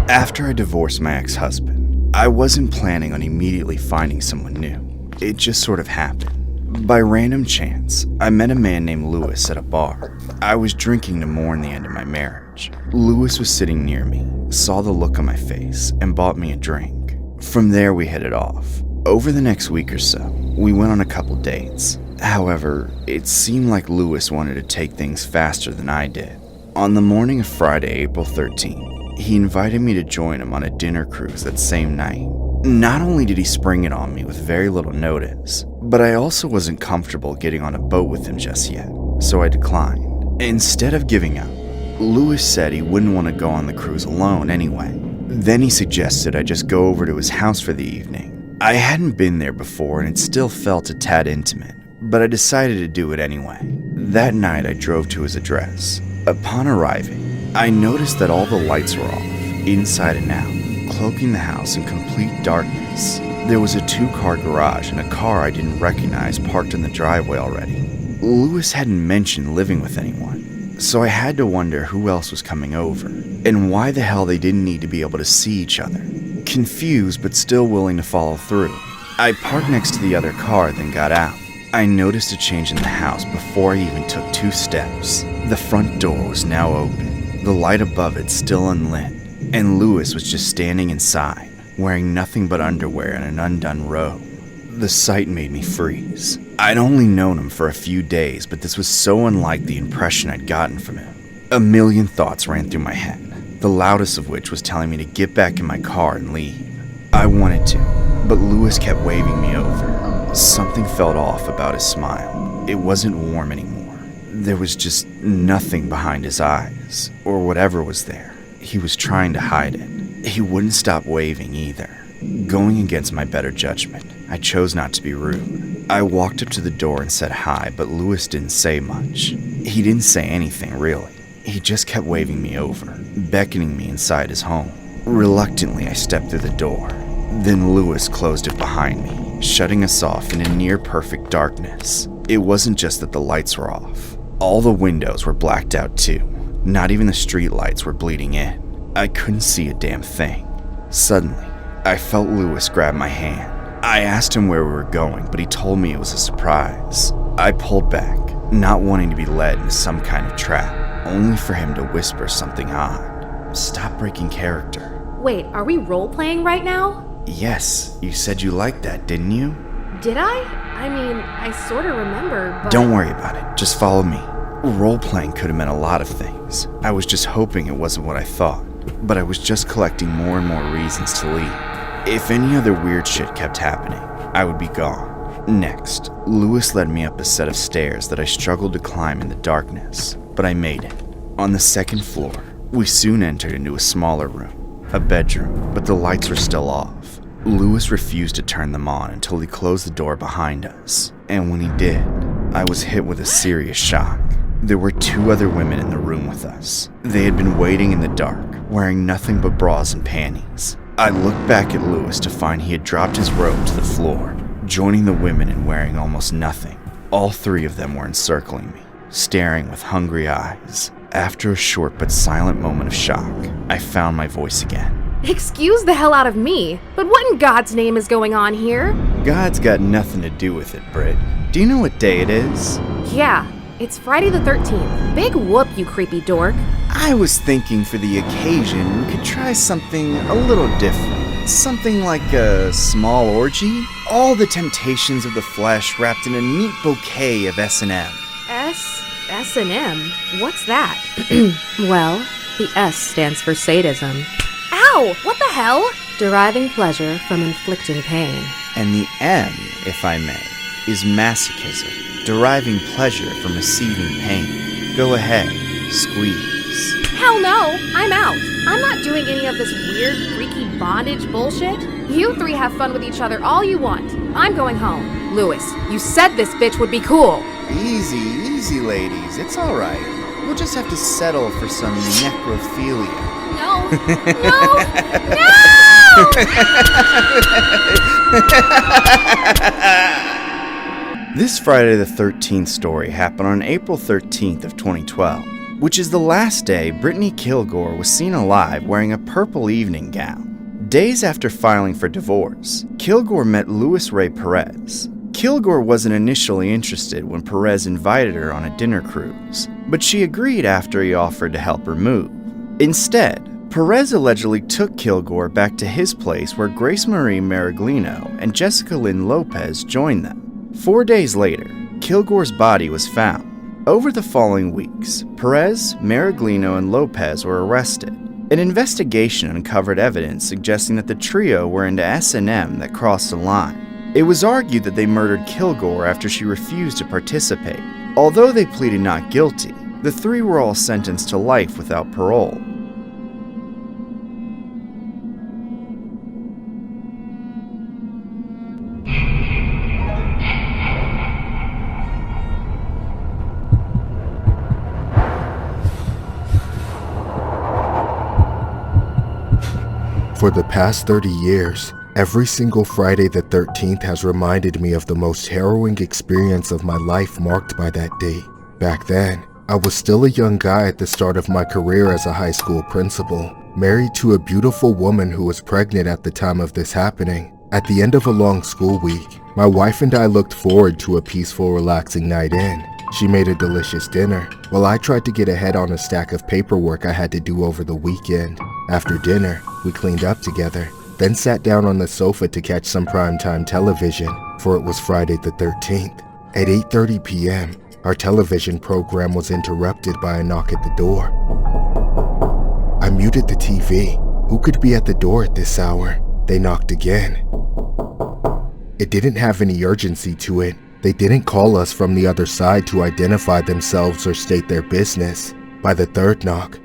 After I divorced my ex-husband, I wasn't planning on immediately finding someone new. It just sort of happened. By random chance, I met a man named Lewis at a bar. I was drinking to mourn the end of my marriage. Lewis was sitting near me, saw the look on my face, and bought me a drink. From there, we hit it off. Over the next week or so, we went on a couple dates. However, it seemed like Lewis wanted to take things faster than I did. On the morning of Friday, April 13th, he invited me to join him on a dinner cruise that same night. Not only did he spring it on me with very little notice, but I also wasn't comfortable getting on a boat with him just yet, so I declined. Instead of giving up, Lewis said he wouldn't want to go on the cruise alone anyway. Then he suggested I just go over to his house for the evening. I hadn't been there before and it still felt a tad intimate, but I decided to do it anyway. That night I drove to his address. Upon arriving, I noticed that all the lights were off, inside and out, cloaking the house in complete darkness. There was a 2-car garage and a car I didn't recognize parked in the driveway already. Lewis hadn't mentioned living with anyone, so I had to wonder who else was coming over, and why the hell they didn't need to be able to see each other. Confused but still willing to follow through, I parked next to the other car, then got out. I noticed a change in the house before I even took 2 steps. The front door was now open, the light above it still unlit, and Lewis was just standing inside, wearing nothing but underwear and an undone robe. The sight made me freeze. I'd only known him for a few days, but this was so unlike the impression I'd gotten from him. A million thoughts ran through my head, the loudest of which was telling me to get back in my car and leave. I wanted to, but Lewis kept waving me over. Something felt off about his smile. It wasn't warm anymore. There was just nothing behind his eyes, or whatever was there. He was trying to hide it. He wouldn't stop waving either. Going against my better judgment, I chose not to be rude. I walked up to the door and said hi, but Lewis didn't say much. He didn't say anything, really. He just kept waving me over, beckoning me inside his home. Reluctantly, I stepped through the door. Then Lewis closed it behind me, shutting us off in a near-perfect darkness. It wasn't just that the lights were off. All the windows were blacked out too. Not even the street lights were bleeding in. I couldn't see a damn thing. Suddenly, I felt Lewis grab my hand. I asked him where we were going, but he told me it was a surprise. I pulled back, not wanting to be led into some kind of trap, only for him to whisper something odd. Stop breaking character. Wait, are we role-playing right now? Yes, you said you liked that, didn't you? Did I? I mean, I sorta remember, but... Don't worry about it, just follow me. Role-playing could have meant a lot of things. I was just hoping it wasn't what I thought, but I was just collecting more and more reasons to leave. If any other weird shit kept happening, I would be gone. Next, Lewis led me up a set of stairs that I struggled to climb in the darkness, but I made it. On the 2nd floor, we soon entered into a smaller room, a bedroom, but the lights were still off. Lewis refused to turn them on until he closed the door behind us, and when he did, I was hit with a serious shock. There were 2 other women in the room with us. They had been waiting in the dark, wearing nothing but bras and panties. I looked back at Lewis to find he had dropped his robe to the floor, joining the women in wearing almost nothing. All 3 of them were encircling me, staring with hungry eyes. After a short but silent moment of shock, I found my voice again. Excuse the hell out of me, but what in God's name is going on here? God's got nothing to do with it, Britt. Do you know what day it is? Yeah, it's Friday the 13th. Big whoop, you creepy dork. I was thinking for the occasion we could try something a little different. Something like a small orgy? All the temptations of the flesh wrapped in a neat bouquet of S&M. S&M? What's that? Well, the S stands for sadism. Ow! What the hell? Deriving pleasure from inflicting pain. And the M, if I may, is masochism, deriving pleasure from receiving pain. Go ahead, squeeze. Hell no! I'm out! I'm not doing any of this weird, freaky bondage bullshit. You 3 have fun with each other all you want. I'm going home. Lewis, you said this bitch would be cool. Easy, ladies. It's all right. We'll just have to settle for some necrophilia. No! This Friday the 13th story happened on April 13th of 2012. which is the last day Brittany Kilgore was seen alive wearing a purple evening gown. Days after filing for divorce, Kilgore met Luis Ray Perez. Kilgore wasn't initially interested when Perez invited her on a dinner cruise, but she agreed after he offered to help her move. Instead, Perez allegedly took Kilgore back to his place where Grace Marie Maraglino and Jessica Lynn Lopez joined them. 4 days later, Kilgore's body was found. Over the following weeks, Perez, Maraglino, and Lopez were arrested. An investigation uncovered evidence suggesting that the trio were into S&M that crossed a line. It was argued that they murdered Kilgore after she refused to participate. Although they pleaded not guilty, the three were all sentenced to life without parole. For the past 30 years, every single Friday the 13th has reminded me of the most harrowing experience of my life marked by that date. Back then, I was still a young guy at the start of my career as a high school principal, married to a beautiful woman who was pregnant at the time of this happening. At the end of a long school week, my wife and I looked forward to a peaceful, relaxing night in. She made a delicious dinner, while I tried to get ahead on a stack of paperwork I had to do over the weekend. After dinner, we cleaned up together, then sat down on the sofa to catch some primetime television, for it was Friday the 13th. At 8:30 p.m., our television program was interrupted by a knock at the door. I muted the TV. Who could be at the door at this hour? They knocked again. It didn't have any urgency to it. They didn't call us from the other side to identify themselves or state their business. By the third knock,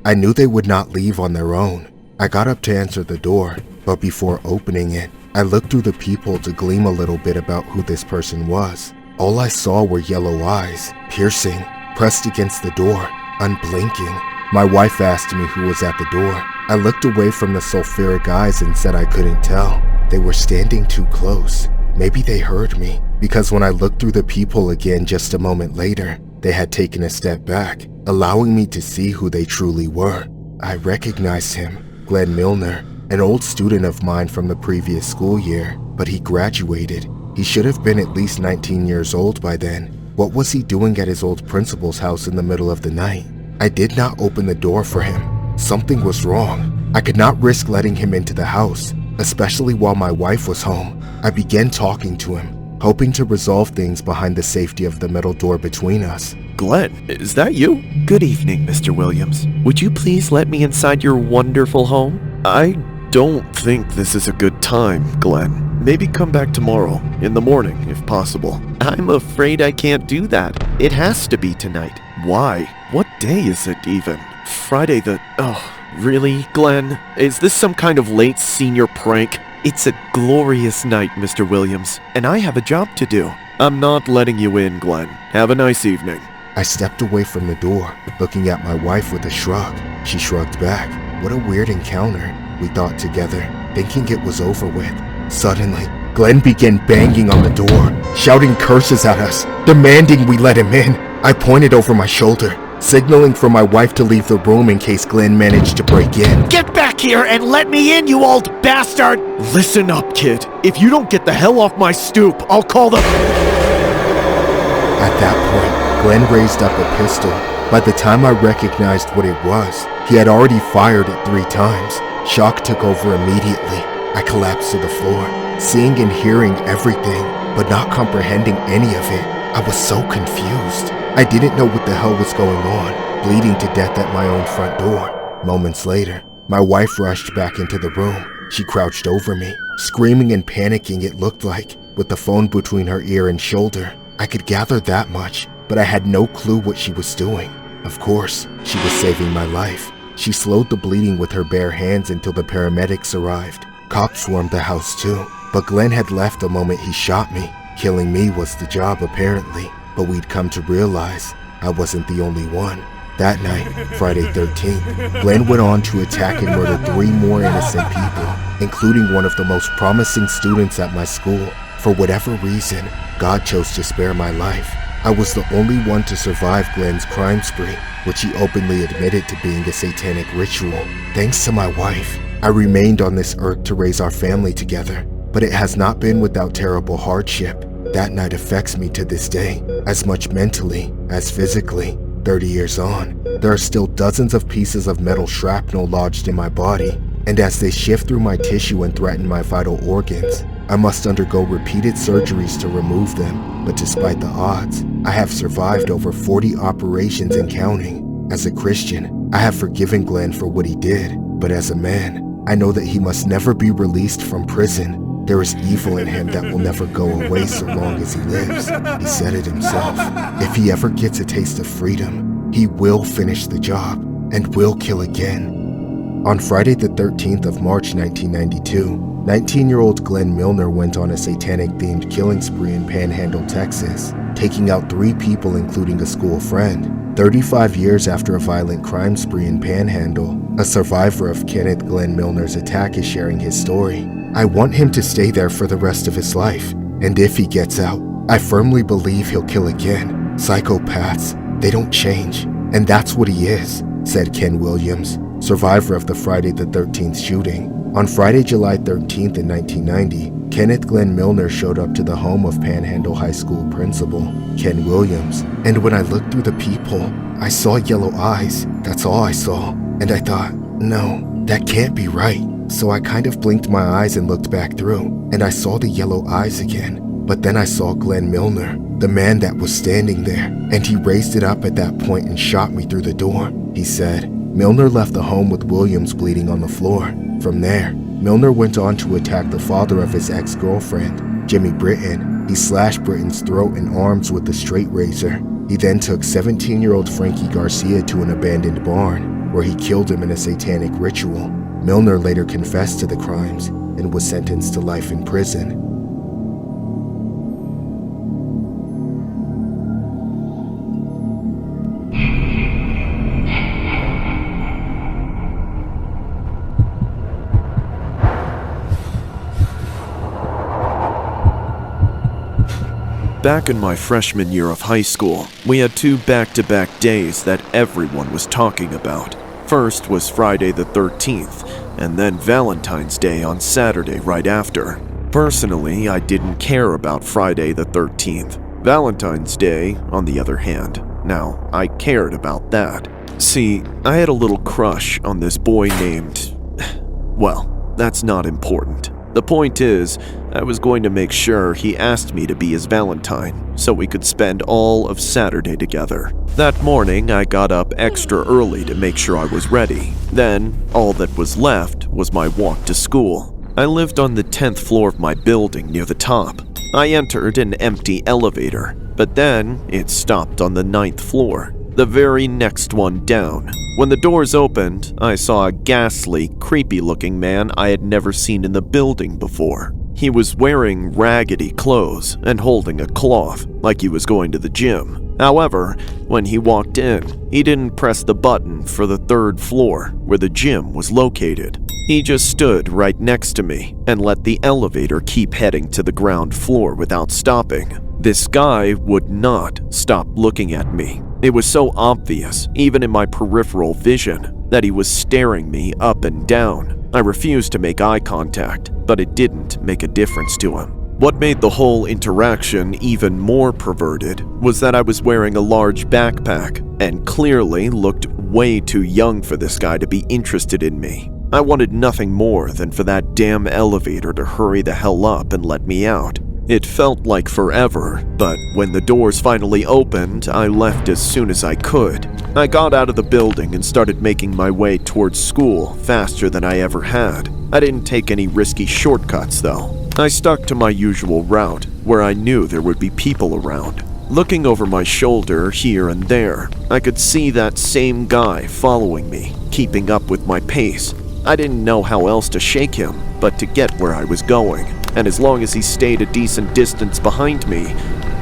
I knew they would not leave on their own. I got up to answer the door, but before opening it, I looked through the peephole to glean a little bit about who this person was. All I saw were yellow eyes, piercing, pressed against the door, unblinking. My wife asked me who was at the door. I looked away from the sulfuric eyes and said I couldn't tell. They were standing too close. Maybe they heard me, because when I looked through the peephole again just a moment later, they had taken a step back, allowing me to see who they truly were. I recognized him, Glenn Milner, an old student of mine from the previous school year, but he graduated. He should have been at least 19 years old by then. What was he doing at his old principal's house in the middle of the night? I did not open the door for him. Something was wrong. I could not risk letting him into the house, especially while my wife was home. I began talking to him, hoping to resolve things behind the safety of the metal door between us. Glenn, is that you? Good evening, Mr. Williams. Would you please let me inside your wonderful home? I don't think this is a good time, Glenn. Maybe come back tomorrow, in the morning, if possible. I'm afraid I can't do that. It has to be tonight. Why? What day is it even? Friday the... Oh, really, Glenn? Is this some kind of late senior prank? It's a glorious night, Mr. Williams, and I have a job to do. I'm not letting you in, Glenn. Have a nice evening. I stepped away from the door, looking at my wife with a shrug. She shrugged back. What a weird encounter, we thought together, thinking it was over with. Suddenly, Glenn began banging on the door, shouting curses at us, demanding we let him in. I pointed over my shoulder, signaling for my wife to leave the room in case Glenn managed to break in. Get back here and let me in, you old bastard! Listen up, kid. If you don't get the hell off my stoop, I'll call the... At that point, Glenn raised up a pistol. By the time I recognized what it was, he had already fired it 3 times. Shock took over immediately. I collapsed to the floor, seeing and hearing everything, but not comprehending any of it. I was so confused. I didn't know what the hell was going on, bleeding to death at my own front door. Moments later, my wife rushed back into the room. She crouched over me, screaming and panicking it looked like, with the phone between her ear and shoulder. I could gather that much, but I had no clue what she was doing. Of course, she was saving my life. She slowed the bleeding with her bare hands until the paramedics arrived. Cops swarmed the house too, but Glenn had left the moment he shot me. Killing me was the job apparently, but we'd come to realize I wasn't the only one. That night, Friday 13th, Glenn went on to attack and murder 3 more innocent people, including one of the most promising students at my school. For whatever reason, God chose to spare my life. I was the only one to survive Glenn's crime spree, which he openly admitted to being a satanic ritual. Thanks to my wife, I remained on this earth to raise our family together, but it has not been without terrible hardship. That night affects me to this day, as much mentally as physically. 30 years on, there are still dozens of pieces of metal shrapnel lodged in my body, and as they shift through my tissue and threaten my vital organs, I must undergo repeated surgeries to remove them. But despite the odds, I have survived over 40 operations and counting. As a Christian, I have forgiven Glenn for what he did, but as a man, I know that he must never be released from prison. There is evil in him that will never go away so long as he lives. He said it himself. If he ever gets a taste of freedom, he will finish the job and will kill again. On Friday the 13th of March 1992, 19-year-old Glenn Milner went on a satanic-themed killing spree in Panhandle, Texas, taking out 3 people including a school friend. 35 years after a violent crime spree in Panhandle, a survivor of Kenneth Glenn Milner's attack is sharing his story. I want him to stay there for the rest of his life, and if he gets out, I firmly believe he'll kill again. Psychopaths, they don't change, and that's what he is, said Ken Williams, survivor of the Friday the 13th shooting. On Friday, July 13th in 1990, Kenneth Glenn Milner showed up to the home of Panhandle High School principal, Ken Williams, and when I looked through the peephole, I saw yellow eyes. That's all I saw, and I thought, no, that can't be right. So I kind of blinked my eyes and looked back through, and I saw the yellow eyes again. But then I saw Glenn Milner, the man that was standing there, and he raised it up at that point and shot me through the door, he said. Milner left the home with Williams bleeding on the floor. From there, Milner went on to attack the father of his ex-girlfriend, Jimmy Britton. He slashed Britton's throat and arms with a straight razor. He then took 17-year-old Frankie Garcia to an abandoned barn, where he killed him in a satanic ritual. Milner later confessed to the crimes and was sentenced to life in prison. Back in my freshman year of high school, we had 2 back-to-back days that everyone was talking about. First was Friday the 13th, and then Valentine's Day on Saturday right after. Personally, I didn't care about Friday the 13th. Valentine's Day, on the other hand, now, I cared about that. See, I had a little crush on this boy named... well, that's not important. The point is, I was going to make sure he asked me to be his Valentine, so we could spend all of Saturday together. That morning, I got up extra early to make sure I was ready. Then, all that was left was my walk to school. I lived on the 10th floor of my building near the top. I entered an empty elevator, but then it stopped on the 9th floor, the very next one down. When the doors opened, I saw a ghastly, creepy-looking man I had never seen in the building before. He was wearing raggedy clothes and holding a cloth, like he was going to the gym. However, when he walked in, he didn't press the button for the 3rd floor, where the gym was located. He just stood right next to me and let the elevator keep heading to the ground floor without stopping. This guy would not stop looking at me. It was so obvious, even in my peripheral vision, that he was staring me up and down. I refused to make eye contact, but it didn't make a difference to him. What made the whole interaction even more perverted was that I was wearing a large backpack and clearly looked way too young for this guy to be interested in me. I wanted nothing more than for that damn elevator to hurry the hell up and let me out. It felt like forever, but when the doors finally opened, I left as soon as I could. I got out of the building and started making my way towards school faster than I ever had. I didn't take any risky shortcuts though. I stuck to my usual route, where I knew there would be people around. Looking over my shoulder here and there, I could see that same guy following me, keeping up with my pace. I didn't know how else to shake him, but to get where I was going. And as long as he stayed a decent distance behind me,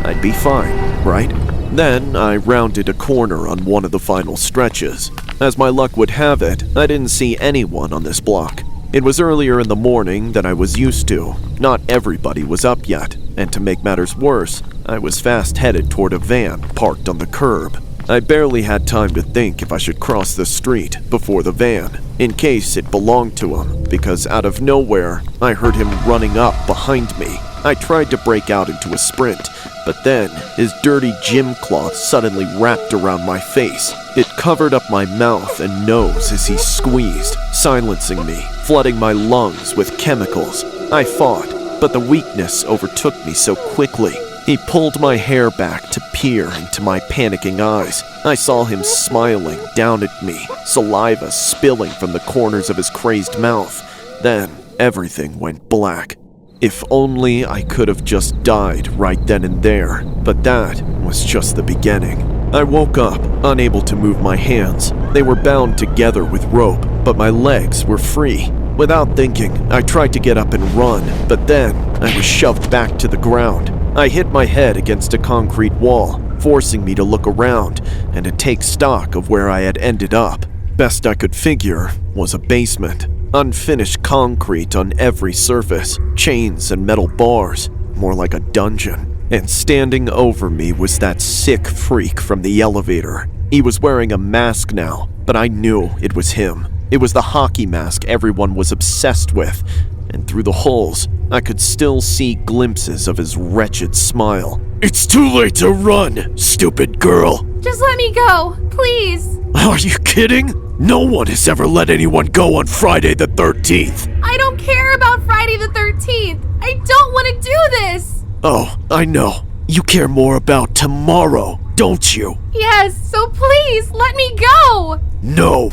I'd be fine, right? Then I rounded a corner on one of the final stretches. As my luck would have it, I didn't see anyone on this block. It was earlier in the morning than I was used to. Not everybody was up yet. and to make matters worse, I was fast headed toward a van parked on the curb. I barely had time to think if I should cross the street before the van, in case it belonged to him, because out of nowhere, I heard him running up behind me. I tried to break out into a sprint, but then his dirty gym cloth suddenly wrapped around my face. It covered up my mouth and nose as he squeezed, silencing me, flooding my lungs with chemicals. I fought, but the weakness overtook me so quickly. He pulled my hair back to peer into my panicking eyes. I saw him smiling down at me, saliva spilling from the corners of his crazed mouth. Then everything went black. If only I could have just died right then and there, but that was just the beginning. I woke up, unable to move my hands. They were bound together with rope, but my legs were free. Without thinking, I tried to get up and run, but then I was shoved back to the ground. I hit my head against a concrete wall, forcing me to look around and to take stock of where I had ended up. Best I could figure was a basement. Unfinished concrete on every surface, chains and metal bars, more like a dungeon. And standing over me was that sick freak from the elevator. He was wearing a mask now, but I knew it was him. It was the hockey mask everyone was obsessed with, and through the holes, I could still see glimpses of his wretched smile. "It's too late to run, stupid girl!" Just let me go, please. Are you kidding? No one has ever let anyone go on Friday the 13th. I don't care about Friday the 13th. I don't want to do this. Oh, I know. You care more about tomorrow, don't you? Yes, so please, let me go. No.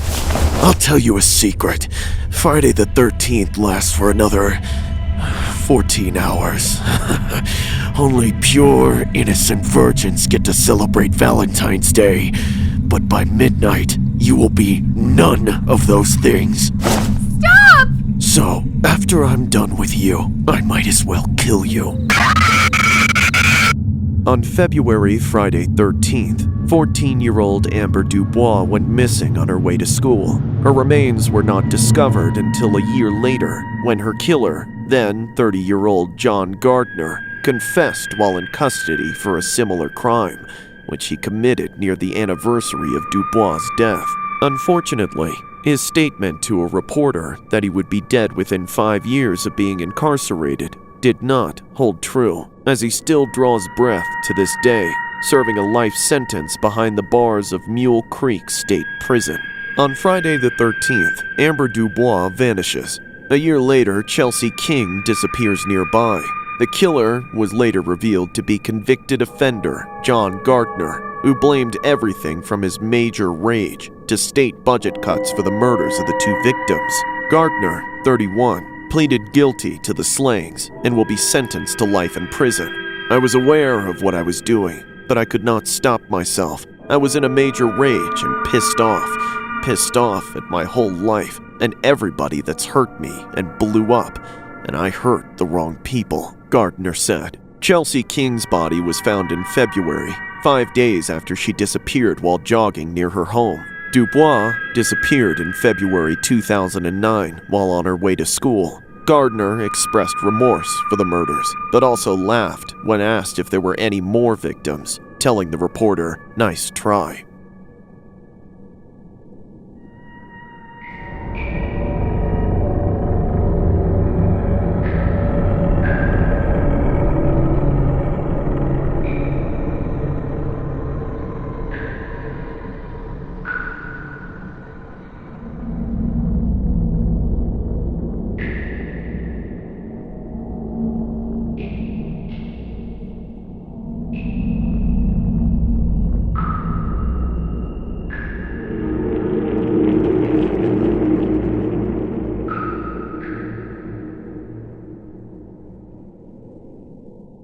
I'll tell you a secret. Friday the 13th lasts for another 14 hours. Only pure, innocent virgins get to celebrate Valentine's Day. But by midnight, you will be none of those things. Stop! So, after I'm done with you, I might as well kill you. On Friday 13th, 14-year-old Amber Dubois went missing on her way to school. Her remains were not discovered until a year later, when her killer, then 30-year-old John Gardner, confessed while in custody for a similar crime, which he committed near the anniversary of Dubois' death. Unfortunately, his statement to a reporter that he would be dead within 5 years of being incarcerated did not hold true, as he still draws breath to this day, serving a life sentence behind the bars of Mule Creek State Prison. On Friday the 13th, Amber Dubois vanishes. A year later, Chelsea King disappears nearby. The killer was later revealed to be convicted offender John Gardner, who blamed everything from his major rage to state budget cuts for the murders of the two victims. Gardner, 31, pleaded guilty to the slayings and will be sentenced to life in prison. I was aware of what I was doing, but I could not stop myself. I was in a major rage and pissed off at my whole life and everybody that's hurt me and blew up, and I hurt the wrong people, Gardner said. Chelsea King's body was found in February, 5 days after she disappeared while jogging near her home. Dubois disappeared in February 2009 while on her way to school. Gardner expressed remorse for the murders, but also laughed when asked if there were any more victims, telling the reporter, "Nice try."